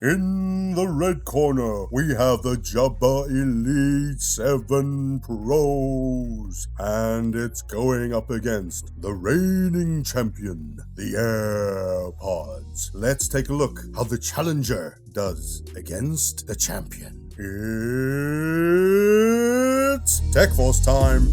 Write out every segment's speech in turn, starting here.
In the red corner, we have the Jabra Elite 7 Pros, and it's going up against the reigning champion, the AirPods. Let's take a look how the challenger does against the champion. It's Tech Force time!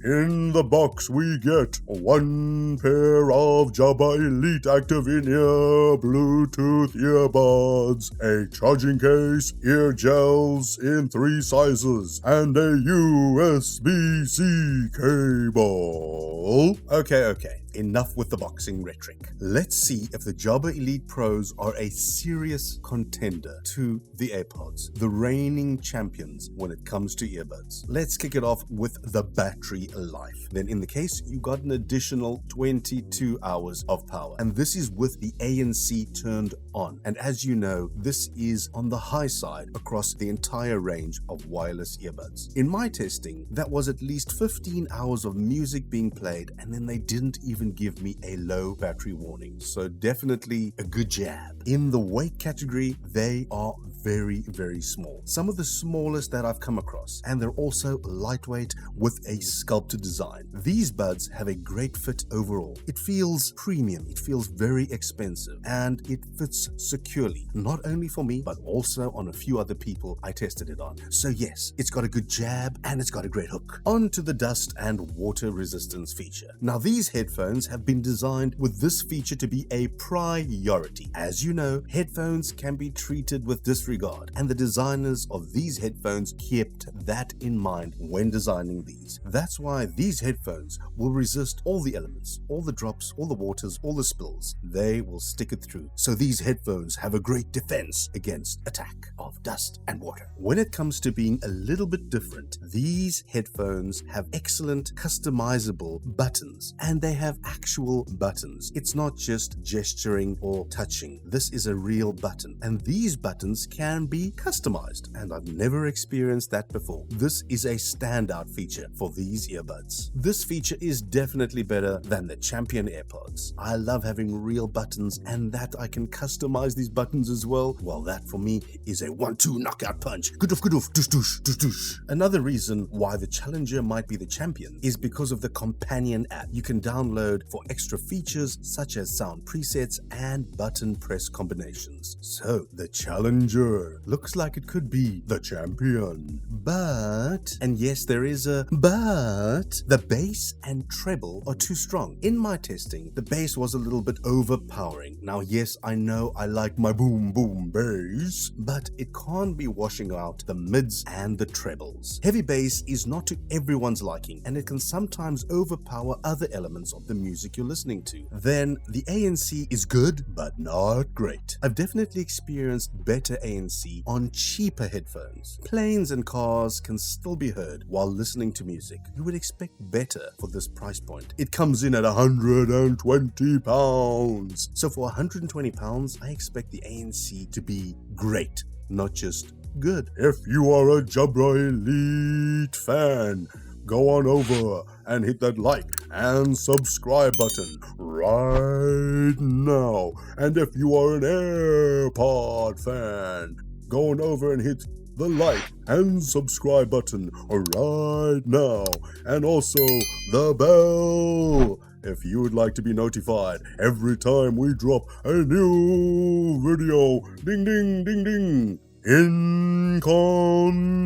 In the box we get one pair of Jabra Elite active in-ear Bluetooth earbuds, a charging case, ear gels in 3 sizes, and a USB-C cable. Okay. Enough with the boxing rhetoric. Let's see if the Jabra Elite Pros are a serious contender to the AirPods, the reigning champions when it comes to earbuds. Let's kick it off with the battery life. Then in the case, you got an additional 22 hours of power. And this is with the ANC turned on. And as you know, this is on the high side across the entire range of wireless earbuds. In my testing, that was at least 15 hours of music being played, and then they didn't even give me a low battery warning. So definitely a good jab. In the weight category, they are very, very small. Some of the smallest that I've come across, and they're also lightweight with a sculpted design. These buds have a great fit overall. It feels premium, it feels very expensive, and it fits securely, not only for me, but also on a few other people I tested it on. So yes, it's got a good jab and it's got a great hook. On to the dust and water resistance feature. Now these headphones have been designed with this feature to be a priority. As you know, headphones can be treated with disregard, and the designers of these headphones kept that in mind when designing these. That's why these headphones will resist all the elements, all the drops, all the waters, all the spills. They will stick it through. So these headphones have a great defense against attack of dust and water. When it comes to being a little bit different, these headphones have excellent customizable buttons, and they have actual buttons. It's not just gesturing or touching. This is a real button, and these buttons can be customized, and I've never experienced that before. This is a standout feature for these earbuds. This feature is definitely better than the Champion AirPods. I love having real buttons, and that I can customize these buttons as well. Well, that for me is a 1-2 knockout punch. Good-oof, douche, douche, douche, douche. Another reason why the challenger might be the champion is because of the companion app you can download for extra features such as sound presets and button press combinations. So the challenger looks like it could be the champion. But, and yes, there is a but, the bass and treble are too strong. In my testing, the bass was a little bit overpowering. Now yes, I know I like my boom boom bass, but it can't be washing out the mids and the trebles. Heavy bass is not to everyone's liking, and it can sometimes overpower other elements of the music you're listening to. Then the ANC is good, but not great. I've definitely experienced better ANC on cheaper headphones. Planes and cars can still be heard while listening to music. You would expect better for this price point. It comes in at £120. So for £120, I expect the ANC to be great, not just good. If you are a Jabra Elite fan, go on over and hit that like and subscribe button right now. And if you are an AirPod fan, go on over and hit the like and subscribe button right now. And also the bell if you would like to be notified every time we drop a new video. Ding, ding, ding, ding. In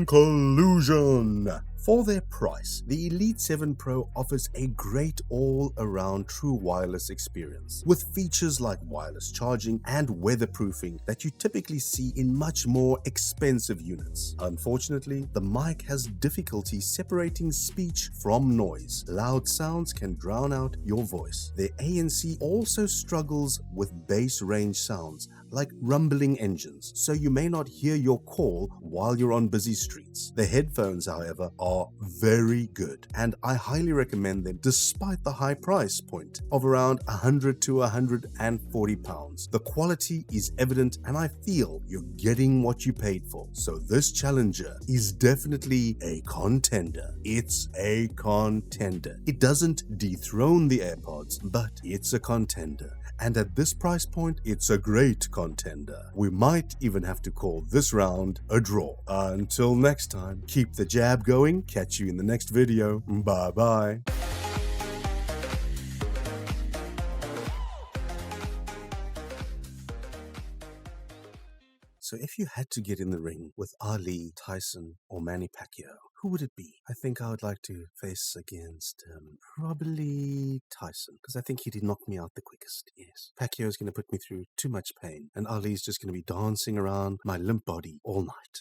conclusion, for their price, the Elite 7 Pro offers a great all-around true wireless experience, with features like wireless charging and weatherproofing that you typically see in much more expensive units. Unfortunately, the mic has difficulty separating speech from noise. Loud sounds can drown out your voice. Their ANC also struggles with bass range sounds like rumbling engines, so you may not hear your call while you're on busy streets. The headphones, however, are very good, and I highly recommend them despite the high price point of around £100 to £140. The quality is evident, and I feel you're getting what you paid for. So this challenger is definitely a contender. It's a contender. It doesn't dethrone the AirPods, but it's a contender. And at this price point, it's a great contender. We might even have to call this round a draw. Until next time, keep the jab going. Catch you in the next video. Bye-bye. So if you had to get in the ring with Ali, Tyson, or Manny Pacquiao, who would it be? I think I would like to face against probably Tyson, because I think he'd knock me out the quickest. Yes. Pacquiao is going to put me through too much pain, and Ali's just going to be dancing around my limp body all night.